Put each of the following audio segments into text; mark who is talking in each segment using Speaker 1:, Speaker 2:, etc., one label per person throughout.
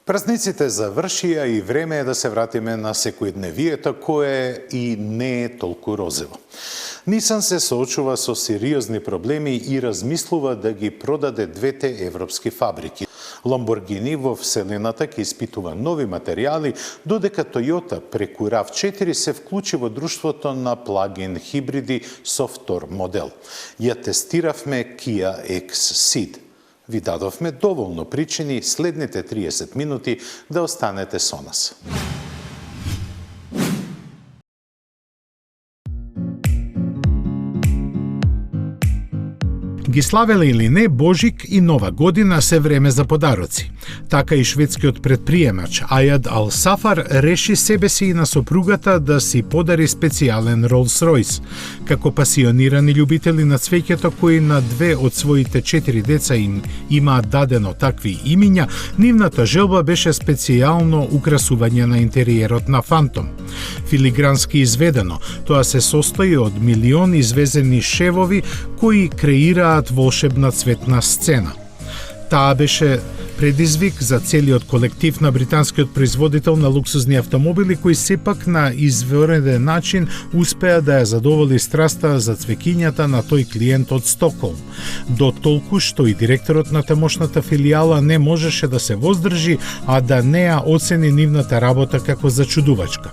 Speaker 1: Празниците завршија и време е да се вратиме на секојдневието, кое и не е толку розево. Нисан се соочува со сериозни проблеми и размислува да ги продаде двете европски фабрики. Lamborghini во вселената ќе испитува нови материјали, додека Toyota преку RAV4 се вклучи во друштвото на плагин хибриди со втор модел. Ја тестиравме Kia X-Ceed. Ви дадовме доволно причини следните 30 минути да останете со нас.
Speaker 2: Ги славеле или не, Божик и Нова година се време за подароци. Така и шведскиот предприемач Ајад Ал-Сафар реши себе си и на сопругата да си подари специјален Rolls-Royce. Како пасионирани љубители на цвеќето кои на 2 од своите 4 деца им имаат дадено такви имиња, нивната желба беше специјално украсување на интериерот на Фантом. Филигрански изведено, тоа се состои од милиони извезени шевови кои креираат волшебна цветна сцена. Таа беше предизвик за целиот колектив на британскиот производител на луксузни автомобили, кој сепак на извореден начин успеа да ја задоволи страста за цвеќињата на тој клиент од Стокхолм. До толку што и директорот на тамошната филијала не можеше да се воздржи, а да не ја оцени нивната работа како зачудувачка.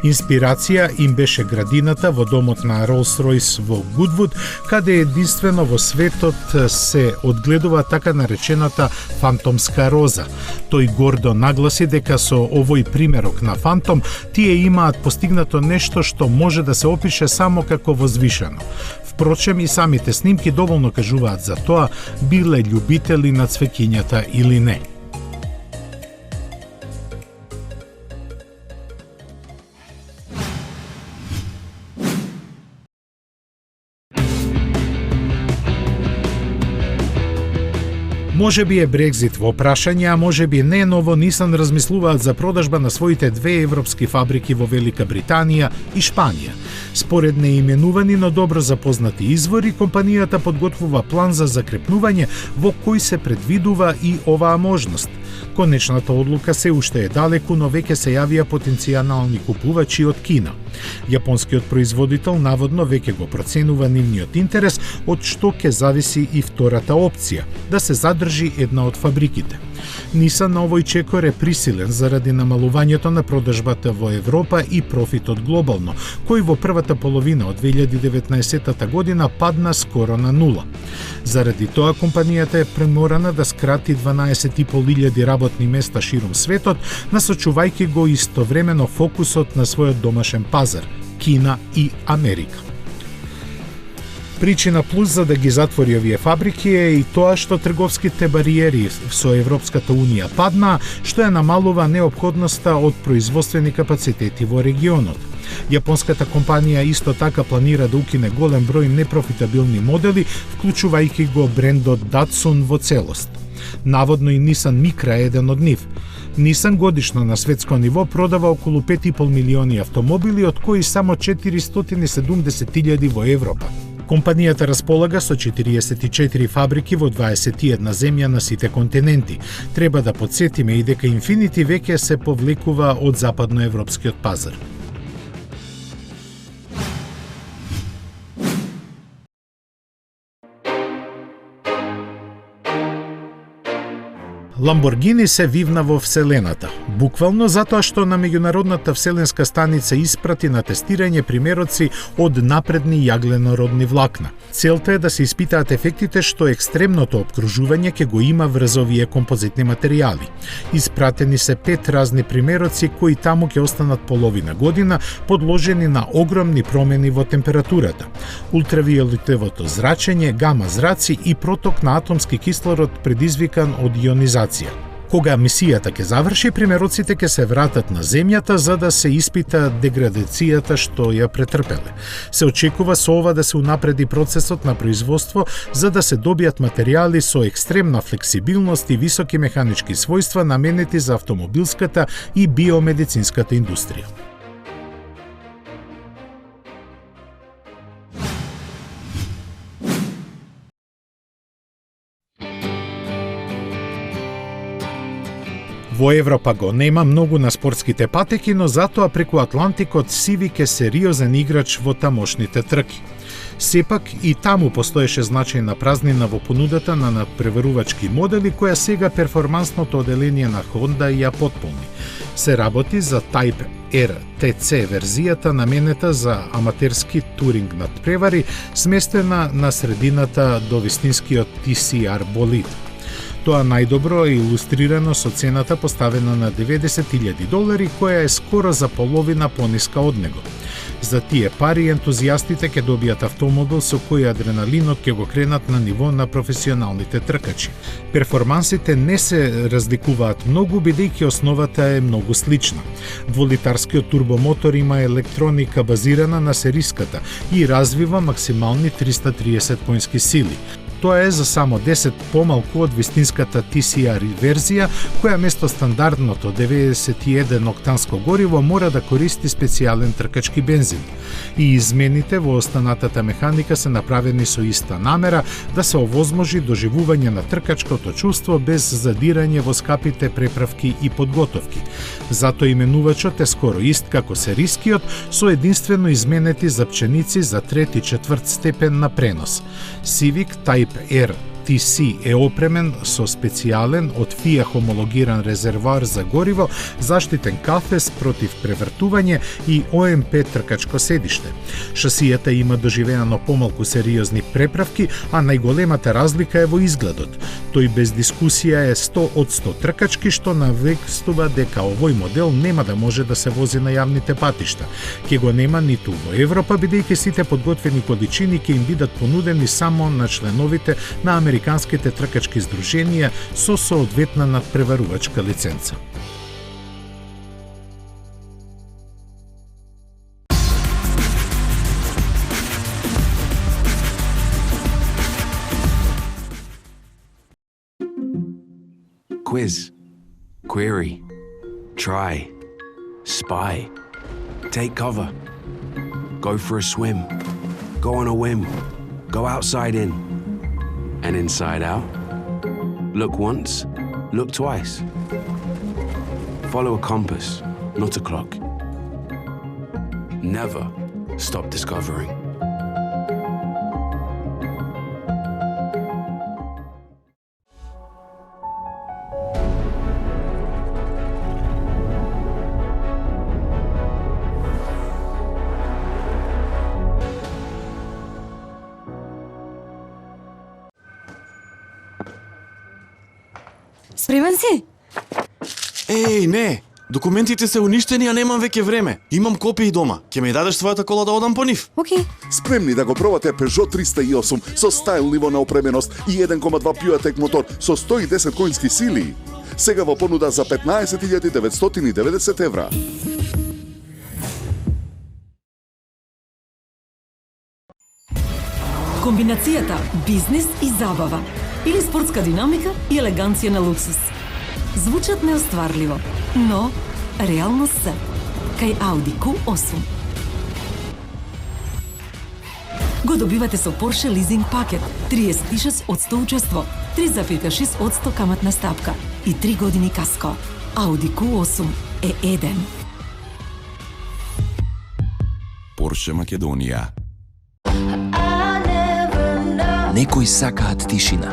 Speaker 2: Инспирација им беше градината во домот на Rolls-Royce во Гудвуд, каде единствено во светот се одгледува така наречената фантомска роза. Тој гордо нагласи дека со овој примерок на Фантом тие имаат постигнато нешто што може да се опише само како возвишено. Впрочем, и самите снимки доволно кажуваат за тоа, биле љубители на цвеќињата или не. Може би е Брекзит во прашање, а може би не, но во Нисан размислуваат за продажба на своите 2 европски фабрики во Велика Британија и Шпанија. Според неименувани, но добро запознати извори, компанијата подготвува план за закрепнување во кој се предвидува и оваа можност. Конечната одлука се уште е далеку, но веќе се јавија потенцијални купувачи од Кина. Јапонскиот производител наводно веќе го проценува нивниот интерес, од што ќе зависи и втората опција – да се задржи една од фабриките. Нисан на овој чекор е присилен заради намалувањето на продажбата во Европа и профитот глобално, кој во првата половина од 2019 година падна скоро на нула. Заради тоа компанијата е приморана да скрати 12.500 работни места широм светот, насочувајќи го истовремено фокусот на својот домашен пазар – Кина и Америка. Причина плюс за да ги затвори овие фабрики е и тоа што трговските бариери со Европската Унија паднаа, што ја намалува неопходноста од производствени капацитети во регионот. Јапонската компанија исто така планира да укине голем број непрофитабилни модели, вклучувајќи го брендот Datsun во целост. Наводно и Nissan Micra е еден од нив. Нисан годишно на светско ниво продава околу 5,5 милиони автомобили, од кои само 470.000 во Европа. Компанијата располага со 44 фабрики во 21 земја на сите континенти. Треба да подсетиме и дека Infiniti веќе се повлекува од западноевропскиот пазар. Lamborghini се вивна во вселената, буквално затоа што на меѓународната вселенска станица испрати на тестирање примероци од напредни јагленородни влакна. Целта е да се испитаат ефектите што екстремното обкружување ќе го има врз овие композитни материјали. Испратени се 5 разни примероци кои таму ќе останат половина година, подложени на огромни промени во температурата, ултравиолетовото зрачење, гама зраци и проток на атомски кислород предизвикан од ионизација. Кога мисијата ќе заврши, примероците ќе се вратат на земјата за да се испита деградацијата што ја претрпеле. Се очекува со ова да се унапреди процесот на производство за да се добијат материјали со екстремна флексибилност и високи механички својства наменети за автомобилската и биомедицинската индустрија. Во Европа го нема многу на спортските патеки, но затоа преку Атлантикот Civic е сериозен играч во тамошните трки. Сепак и таму постоеше значајна празнина во понудата на надпреварувачки модели, која сега перформансното оделение на Honda ја потполни. Се работи за Type R TC верзијата наменета за аматерски туринг надпревари, сместена на средината до вистинскиот TCR болид. Тоа најдобро е илустрирано со цената поставена на $90,000, која е скоро за половина пониска од него. За тие пари ентузијастите ќе добијат автомобил со кој адреналинот ќе го кренат на ниво на професионалните тркачи. Перформансите не се разликуваат многу, бидејќи основата е многу слична. Дволитарскиот турбомотор има електроника базирана на сериската и развива максимални 330 конски сили. Тоа е за само 10 помалку од вистинската TCR верзија, која место стандардното 91 октанско гориво мора да користи специјален тркачки бензин. И измените во останатата механика се направени со иста намера да се овозможи доживување на тркачкото чувство без задирање во скапите преправки и подготовки. Затоа именувачот е скоро ист како серискиот, со единствено изменети запченици за 3 и 4 степен на пренос. Civic Type R TC е опремен со специјален од FIA хомологиран резервоар за гориво, заштитен кафес против превртување и ОМП тркачко седиште. Шасијата има доживеано помалку сериозни преправки, а најголемата разлика е во изгледот. Тој без дискусија е 100% тркачки, што навестува дека овој модел нема да може да се вози на јавните патишта. Ке го нема ниту во Европа, бидејќи сите подготвени количини ќе им бидат понудени само на членовите на американските тркачки здруженија со соодветна надпреварувачка лиценца.
Speaker 3: Quiz, query, try, spy, take cover, go for a swim, go on a whim, go outside in, and inside out. Look once, look twice. Follow a compass, not a clock. Never stop discovering.
Speaker 4: Спремен си?
Speaker 5: Еј, не! Документите се уништени, а немам веќе време. Имам копии дома. Ќе ми дадеш својата кола да одам по нив?
Speaker 4: Окей.
Speaker 6: Спремни да го пробате Peugeot 308 со стайл ниво на опременост и 1,2 PureTech мотор со 110 конски сили. Сега во понуда за 15.990 евра.
Speaker 4: Комбинацијата бизнис и забава или спортска динамика и елеганција на луксус. Звучат неостварливо, но реално се. Кај Audi Q8. Го добивате со Porsche лизинг пакет, 36% учество, 3,6% каматна стапка и 3 години каско. Audi Q8 е еден.
Speaker 7: Porsche Македонија.
Speaker 8: Некои сакаат тишина.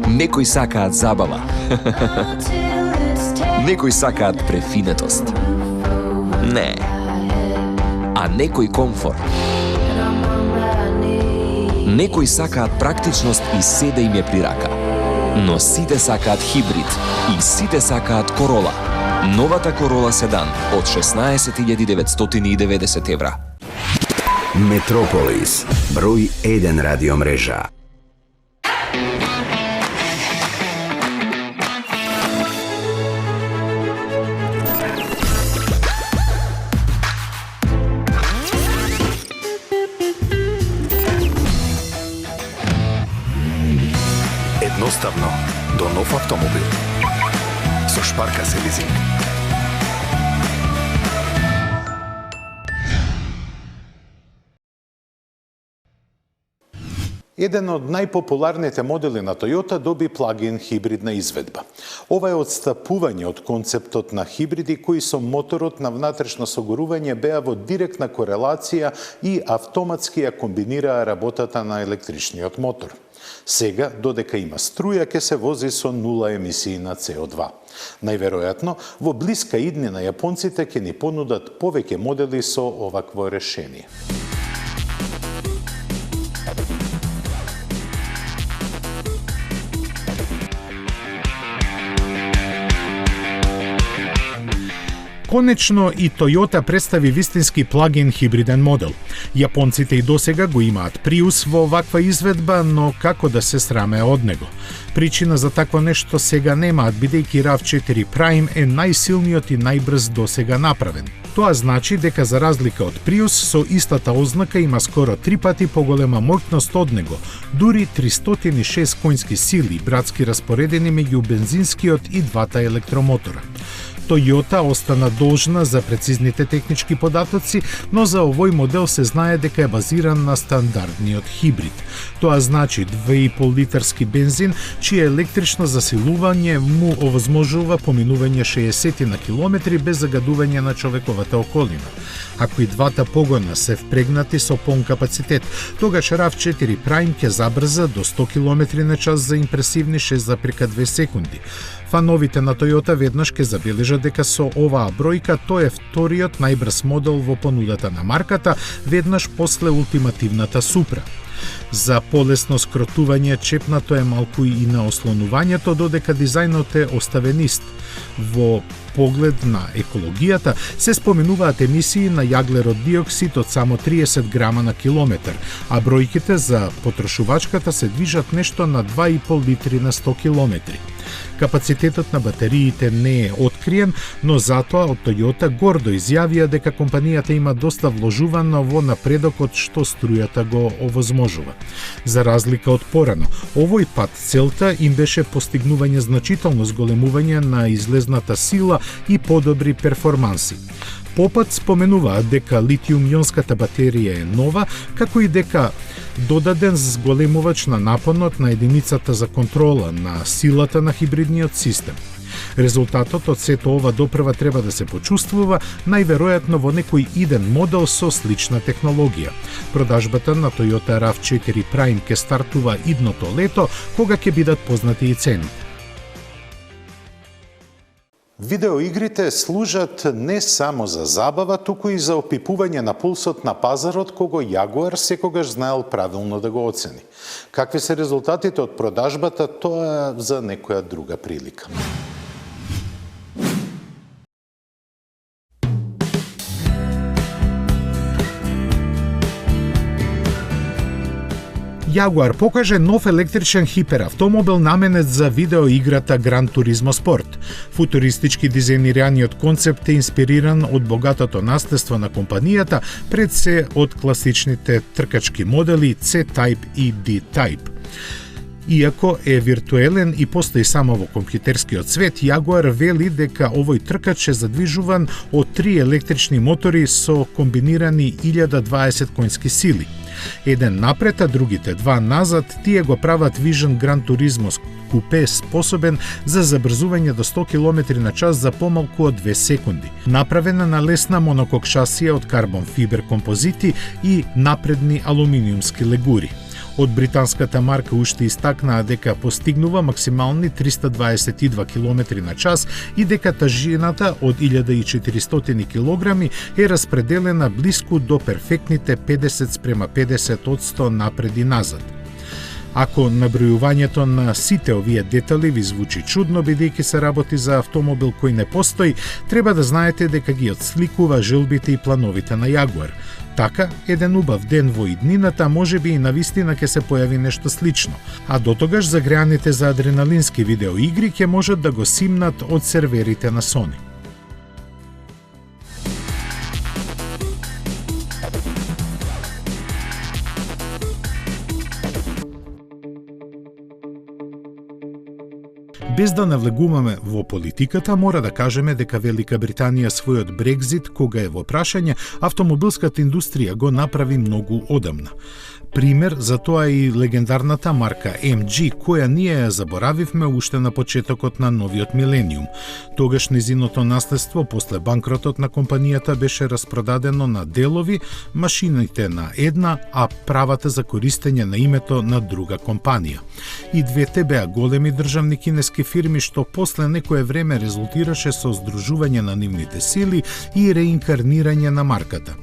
Speaker 8: Некои сакаат забава. Некои сакаат префинетост. Не. А некои комфорт. Некои сакаат практичност и се да им е при рака. Но сите сакаат хибрид и сите сакаат Corolla. Новата Corolla Седан од 16.990 евра.
Speaker 9: Метрополис, број 1 радиомрежа.
Speaker 10: Едноставно до нов автомобил со Шпарка се лизинг.
Speaker 1: Еден од најпопуларните модели на Toyota доби плагин хибридна изведба. Ова е одстапување од концептот на хибриди кои со моторот на внатрешно согорување беа во директна корелација и автоматски ја комбинираа работата на електричниот мотор. Сега, додека има струја, ќе се вози со нула емисии на CO2. Најверојатно, во блиска иднина јапонците ќе ни понудат повеќе модели со овакво решение.
Speaker 2: Конечно и Toyota представи вистински плагин хибриден модел. Јапонците и досега го имаат Prius во ваква изведба, но како да се сраме од него? Причина за такво нешто сега немаат, бидејќи RAV4 Prime е најсилниот и најбрз досега направен. Тоа значи дека за разлика од Prius, со истата ознака има скоро 3 пати поголема моќност од него, дури 306 конски сили, братски распоредени меѓу бензинскиот и двата електромотора. Toyota остана должна за прецизните технички податоци, но за овој модел се знае дека е базиран на стандардниот хибрид. Тоа значи 2,5 литарски бензин, чие електрично засилување му овозможува поминување 60 на километри без загадување на човековата околина. Ако и двата погона се впрегнати со полн капацитет, тогаш RAV4 Prime ќе забрза до 100 км на час за импресивни 6,2 секунди. Фановите на Toyota веднаш ќе забележат дека со оваа бројка тој е вториот најбрз модел во понудата на марката, веднаш после ултимативната Supra. За полесно скротување чепнато е малку и на ослонувањето, додека дизајнот е оставен ист. Во поглед на екологијата се споменуваат емисии на јаглерод диоксид од само 30 грама на километар, а бројките за потрошувачката се движат нешто на 2,5 литри на 100 километри. Капацитетот на батериите не е откриен, но затоа од Toyota гордо изјавија дека компанијата има доста вложувано во напредокот што струјата го овозможува. За разлика од порано, овој пат целта им беше постигнување значително зголемување на излезната сила и подобри перформанси. Попат споменуваат дека литиум-ионската батерија е нова, како и дека додаден зголемувач на напонот на единицата за контрола на силата на хибридниот систем. Резултатот од сето ова допрва треба да се почувствува најверојатно во некој иден модел со слична технологија. Продажбата на Toyota RAV4 Prime ќе стартува идното лето, кога ќе бидат познати и цените.
Speaker 1: Видеоигрите служат не само за забава, туку и за опипување на пулсот на пазарот, кого Jaguar секогаш знаел правилно да го оцени. Какви се резултатите од продажбата, тоа за некоја друга прилика.
Speaker 2: Jaguar покаже нов електричен хиперавтомобил наменет за видеоиграта Gran Turismo Sport. Футуристички дизајнираниот концепт е инспириран од богатото наследство на компанијата, пред се од класичните тркачки модели C-Type и D-Type. Иако е виртуелен и постои само во компјутерскиот свет, Jaguar вели дека овој тркач е задвижуван од 3 електрични мотори со комбинирани 1020 конски сили. Еден напред, а другите два назад, тие го прават Vision Gran Turismo Coupe способен за забрзување до 100 км на час за помалку од 2 секунди. Направена на лесна монокок шасија од карбон фибер композити и напредни алуминиумски легури. Од британската марка уште истакнаа дека постигнува максимални 322 км на час и дека тежината од 1400 кг е распределена блиску до перфектните 50:50% напред и назад. Ако набројувањето на сите овие детали ви звучи чудно, бидејќи се работи за автомобил кој не постои, треба да знаете дека ги отсликува желбите и плановите на Jaguar. Така, еден убав ден во иднината можеби и навистина ќе се појави нешто слично, а дотогаш загреаните за адреналински видеоигри ќе можат да го симнат од серверите на Sony. Без да навлегуваме во политиката, мора да кажеме дека Велика Британија својот Брекзит, кога е во прашање, автомобилската индустрија го направи многу одамна. Пример за тоа е и легендарната марка MG, која ние ја заборавивме уште на почетокот на новиот милениум. Тогаш незиното наследство после банкротот на компанијата беше распродадено на делови, машините на една, а правата за користење на името на друга компанија. И двете беа големи државни кинески фирми што после некое време резултираше со здружување на нивните сили и реинкарнирање на марката.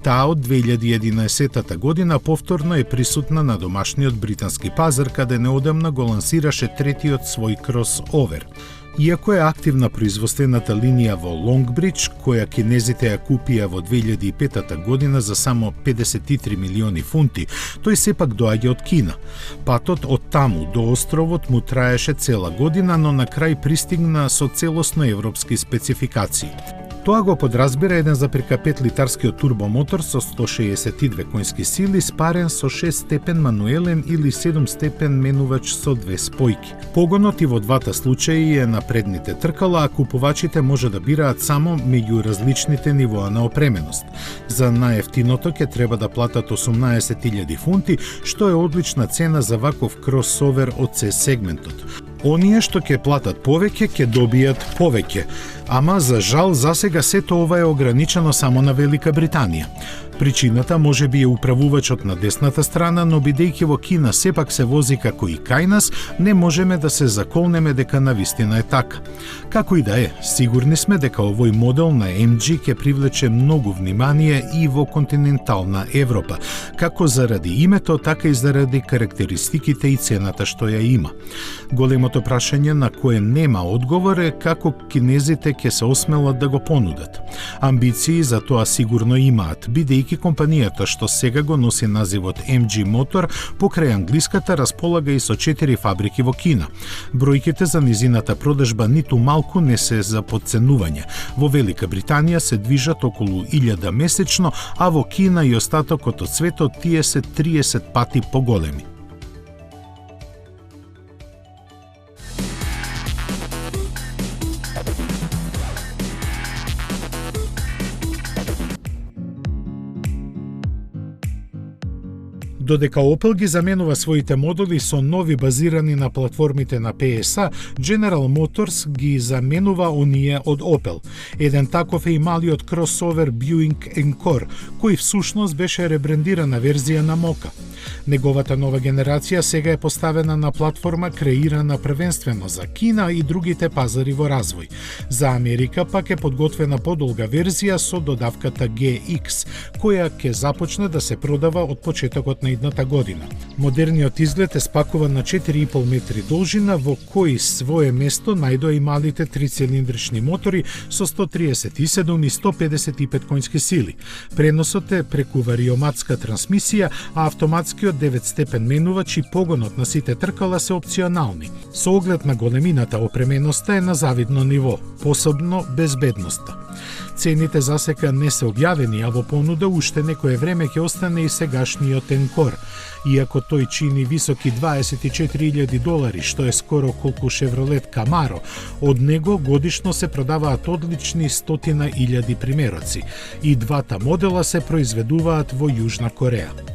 Speaker 2: Таа од 2011 година повторно е присутна на домашниот британски пазар, каде неодамна го лансираше третиот свој кросовер. Иако е активна производствената линија во Лонгбридж, која кинезите ја купија во 2005 година за само 53 милиони фунти, тој сепак доаѓа од Кина. Патот од таму до островот му траеше цела година, но на крај пристигна со целосно европски спецификации. Тоа го подразбира 1,5 литарскиот турбомотор со 162 конски сили, спарен со 6 степен мануелен или 7 степен менувач со 2 спојки. Погонот и во двата случаи е на предните тркала, а купувачите може да бираат само меѓу различните нивоа на опременост. За најефтиното ќе треба да платат 18.000 фунти, што е одлична цена за ваков кросовер од C сегментот. Оние што ќе платат повеќе, ќе добијат повеќе. Ама, за жал, засега сето ова е ограничено само на Велика Британија. Причината може би е управувачот на десната страна, но бидејќи во Кина сепак се вози како и кај нас, не можеме да се заколнеме дека навистина е така. Како и да е, сигурни сме дека овој модел на MG ќе привлече многу внимание и во континентална Европа, како заради името, така и заради карактеристиките и цената што ја има. Големото прашање на кое нема одговор е како кинезите ќе се осмелат да го понудат. Амбиции за тоа сигурно имаат, бидејќи компанијата што сега го носи називот MG Motor покрај англиската располага и со 4 фабрики во Кина. Бројките за низината продажба ниту малку не се за подценување. Во Велика Британија се движат околу 1000 месечно, а во Кина и остатокот од светот тие се 30 пати поголеми. Додека Opel ги заменува своите модели со нови базирани на платформите на PSA, General Motors ги заменува оние од Opel. Еден таков е и малиот кросовер Buick Encore, кој всушност беше ребрендирана верзија на Moka. Неговата нова генерација сега е поставена на платформа креирана првенствено за Кина и другите пазари во развој. За Америка пак е подготвена подолга верзија со додавката GX, која ќе започне да се продава од почетокот на идната година. Модерниот изглед е спакуван на 4,5 метри должина, во кој свое место најдоа и малите трицилиндрични мотори со 137 и 155 конски сили. Преносот е преку вариоматска трансмисија, а автоматскиот 9-степен менувач и погонот на сите тркала се опционални. Со оглед на големината, опременоста е на завидно ниво, посебно безбедноста. Цените засека не се објавени, а во понуда уште некое време ќе остане и сегашниот Encore. Иако тој чини високи $24,000, што е скоро колку Chevrolet Camaro, од него годишно се продаваат одлични 100,000 примероци. И двата модела се произведуваат во Јужна Кореја.
Speaker 1: –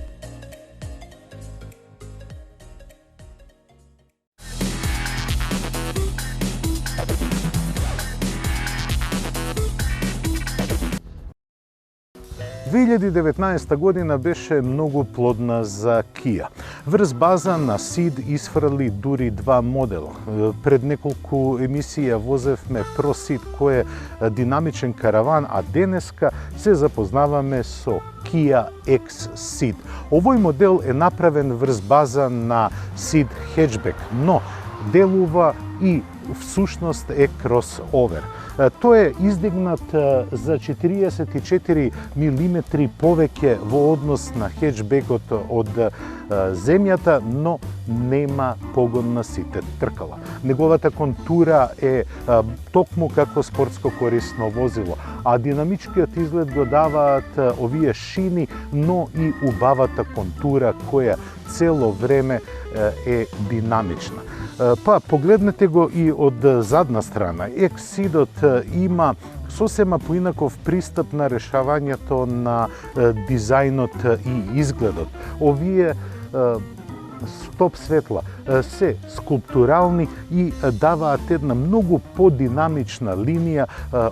Speaker 1: 2019 година беше многу плодна за Kia. Врз база на Ceed исфрли дури два модела. Пред неколку емисија возевме Pro Ceed, кој е динамичен караван, а денеска се запознаваме со Kia X Ceed. Овој модел е направен врз база на Ceed Hatchback, но делува и всушност е кросовер. Тој е издигнат за 44 мм повеќе во однос на хетчбекот од земјата, но нема погон на сите тркала. Неговата контура е токму како спортско корисно возило, а динамичкиот изглед го даваат овие шини, но и убавата контура која цело време е динамична.
Speaker 2: Па, погледнете го и од задна страна. Ексидот има сосема поинаков пристап на решавањето на дизајнот и изгледот. Овие стоп светла се скулптурални и даваат една многу подинамична линија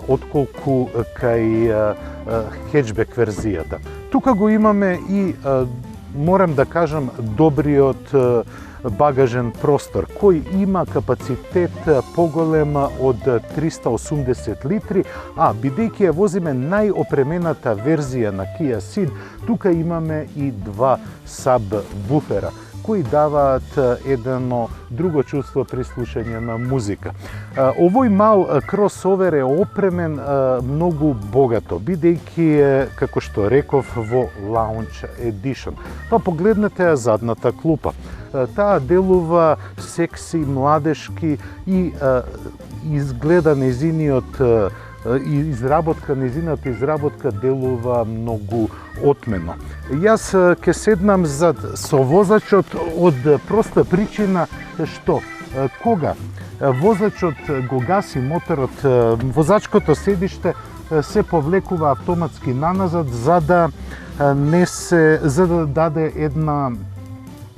Speaker 2: отколку кај хеджбек верзијата. Тука го имаме и, морам да кажам, добриот багажен простор, кој има капацитет поголем од 380 литри, а бидејќи ја возиме најопремената верзија на Kia Ceed, тука имаме и два сабвуфера, кои даваат едно друго чувство при слушање на музика. Овој мал кросовер е опремен многу богато, бидејќи е, како што реков, во Lounge Edition. Па погледнете ја задната клупа. Таа делува секси, младешки и изгледа незиниот незината изработка делува многу отмено. Јас ќе седнам со возачот од проста причина што кога возачот го гаси моторот, возачкото седиште се повлекува автоматски наназад за да даде една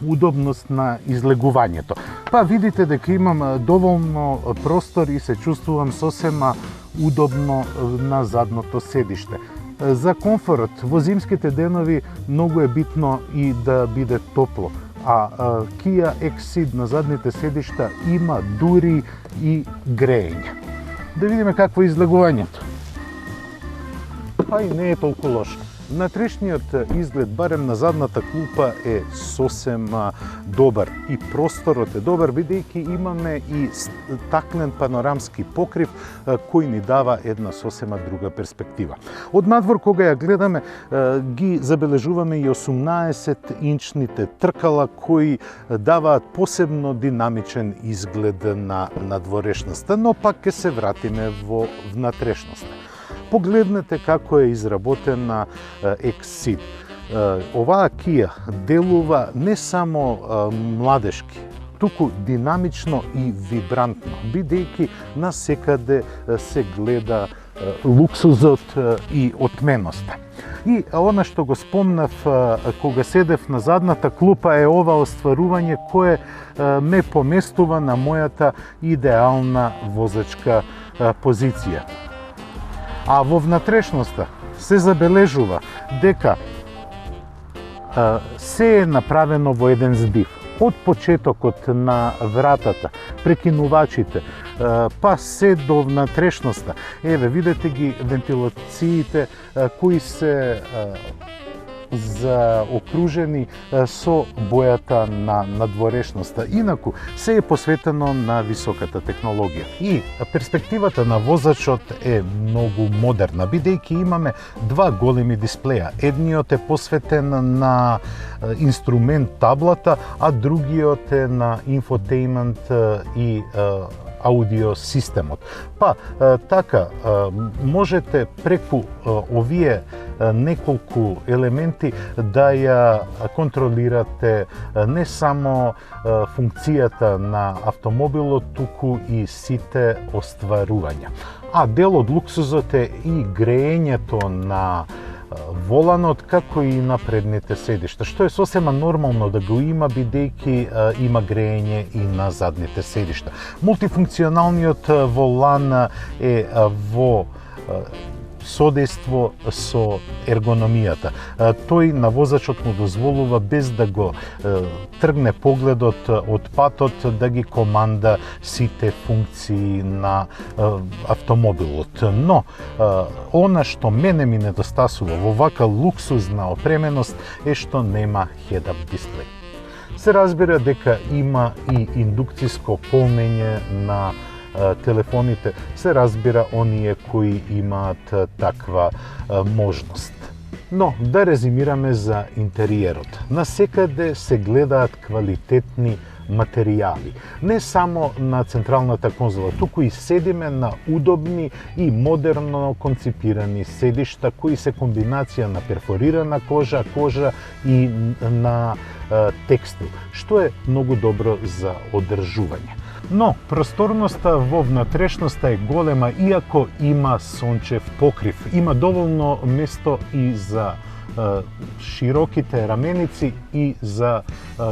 Speaker 2: удобност на излегувањето. Па видите дека имам доволно простор и се чувствувам сосема удобно на задното седиште. За комфорт во зимските денови многу е битно и да биде топло, а Kia Ceed на задните седишта има дури и греење. Да видиме какво е излегувањето. Па и не е толку лошо. Внатрешниот изглед, барем на задната клупа, е сосем добар и просторот е добар, бидејќи имаме и стаклен панорамски покрив кој ни дава една сосема друга перспектива. Од надвор кога ја гледаме ги забележуваме и 18-инчните тркала кои даваат посебно динамичен изглед на надворешноста, но пак ќе се вратиме во внатрешноста. Погледнете како е изработена Ceed. Оваа Kia делува не само младешки, туку динамично и вибрантно, бидејќи насекаде се гледа луксузот и отменоста. И она што го спомнав кога седев на задната клупа е ова остварување кое ме поместува на мојата идеална возачка позиција. А во внатрешноста се забележува дека се е направено во еден збив. Од почетокот на вратата, прекинувачите, па се до внатрешноста. Еве, видете ги вентилациите кои се заокружени со бојата на надворешноста. Инаку, се е посветено на високата технологија. И перспективата на возачот е многу модерна, бидејќи имаме два големи дисплеја. Едниот е посветен на инструмент таблата, а другиот е на инфотејмент и аудио системот. Па, така, можете преку овие неколку елементи да ја контролирате не само функцијата на автомобилот, туку и сите остварувања. А дел од луксузот е и греењето на воланот, како и на предните седишта, што е сосема нормално да го има, бидејќи има греење и на задните седишта. Мултифункционалниот волан е во содейство со ергономијата. Тој на возачот му дозволува без да го тргне погледот од патот да ги команда сите функции на автомобилот. Но она што мене ми недостасува во вака луксузна опременост е што нема head-up дисплеј. Се разбира дека има и индукцијско полнење на телефоните, се разбира оние кои имаат таква можност. Но да резимираме за интериерот. Насекаде се гледаат квалитетни материјали. Не само на централната конзола, туку и седиме на удобни и модерно конципирани седишта кои се комбинација на перфорирана кожа и на текстил, што е многу добро за одржување. Но просторноста во внатрешноста е голема, иако има сончев покрив. Има доволно место и за широките раменици и за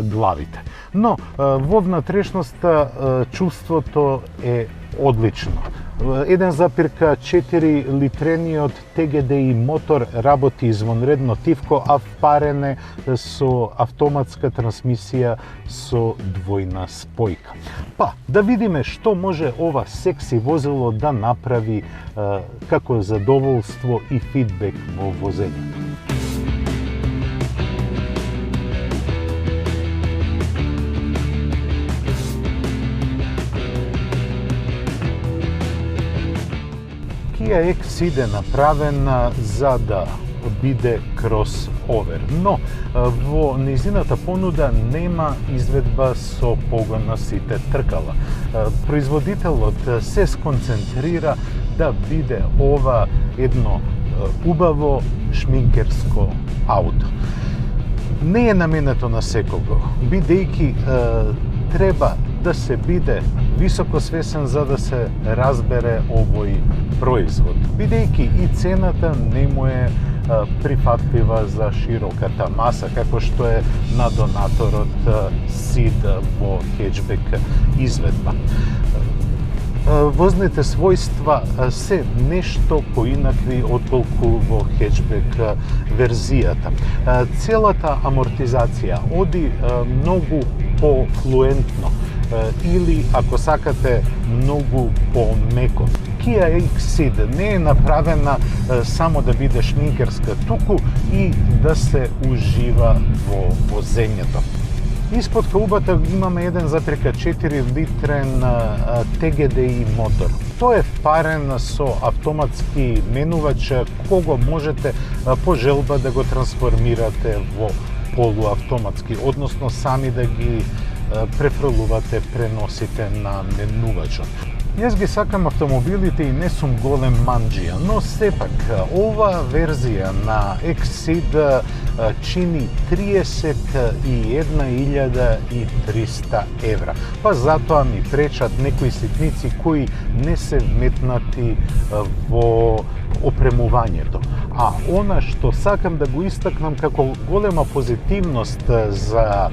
Speaker 2: главите. Но во внатрешноста чувството е одлично. 1,4 литрениот TGDI мотор работи извонредно тивко, а впарене со автоматска трансмисија со двојна спојка. Па, да видиме што може ова секси возило да направи како задоволство и фидбек во возењето. Kia X е направена за да биде кросовер, но во нејзината понуда нема изведба со погон на сите тркала. Производителот се сконцентрира да биде ова едно убаво шминкерско ауто. Не е наменето на секого, бидејќи треба да се биде високо свесен за да се разбере овој производ, бидејќи и цената не му е прифатлива за широката маса, како што е на донаторот Сид во хеджбек изведба. Возните својства се нешто поинакви отколку во хеджбек верзијата. Целата амортизација оди многу по-флуентно или, ако сакате, многу по-меко. Kia X-Ceed не е направена само да биде шминкерска, туку и да се ужива во возењето. Испод каубата имаме 1,4 литрен TGDI мотор. Тој е впарен со автоматски менувач, кого можете по желба да го трансформирате во полуавтоматски, односно сами да ги префрлувате, преносите на менувачот. Јас ги сакам автомобилите и не сум голем манџија, но сепак ова верзија на X-Ceed чини 31.300 евра. Па затоа ми пречат некои ситници кои не се вметнати во опремувањето. А она што сакам да го истакнам како голема позитивност за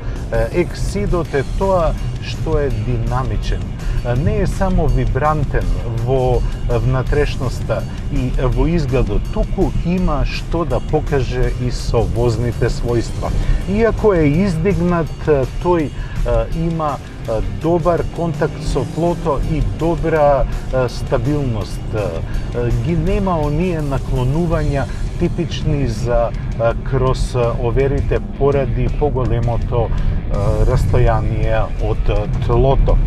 Speaker 2: X-Ceed е тоа што е динамичен. Не е само вибрантен во внатрешноста и во изгледот, туку има што да покаже и со возните својства. Иако е издигнат, тој има добар контакт со тлото и добра стабилност. Ги нема оние наклонувања типични за кросоверите поради поголемото растојание од тлото.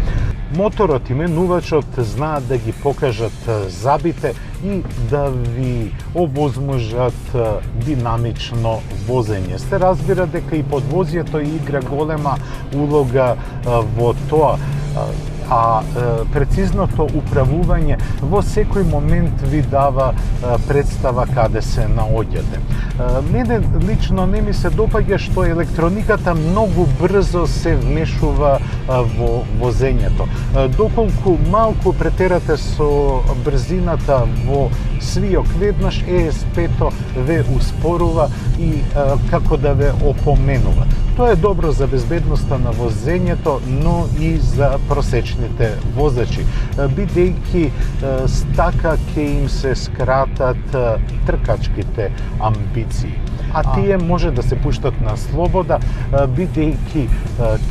Speaker 2: Моторот и менувачот знаат да ги покажат забите и да ви овозможат динамично возење. Се разбира дека и подвозјето игра голема улога во тоа, а прецизното управување во секој момент ви дава представа каде се наоѓате. Мене лично не ми се допаѓа што електрониката многу брзо се вмешува во возењето. Доколку малку претерате со брзината во свиок, веднаш ESP-то ве успорува и како да ве опоменува. Тоа е добро за безбедноста на возењето, но и за просечните возачи, бидејќи така ќе им се скратат тркачките амбиции. А тие може да се пуштат на слобода, бидејќи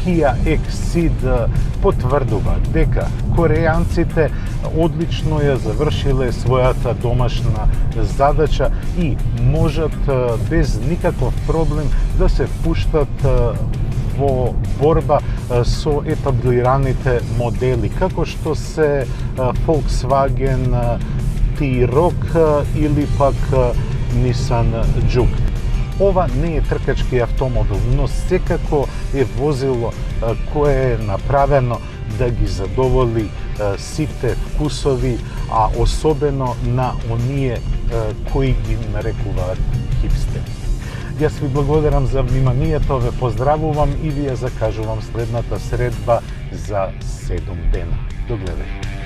Speaker 2: Kia X-Ceed потврдува дека корејанците одлично ја завршиле својата домашна задача и можат без никаков проблем да се пуштат во борба со етаблираните модели, како што се Volkswagen T-Roc или пак Nissan Juke. Ова не е тркачки автомобил, но секако е возило кое е направено да ги задоволи сите вкусови, а особено на оние кои ги нарекуваат хипстери. Јас ви благодарам за вниманието, ве поздравувам и ви ја закажувам следната средба за 7 дена. Догледај.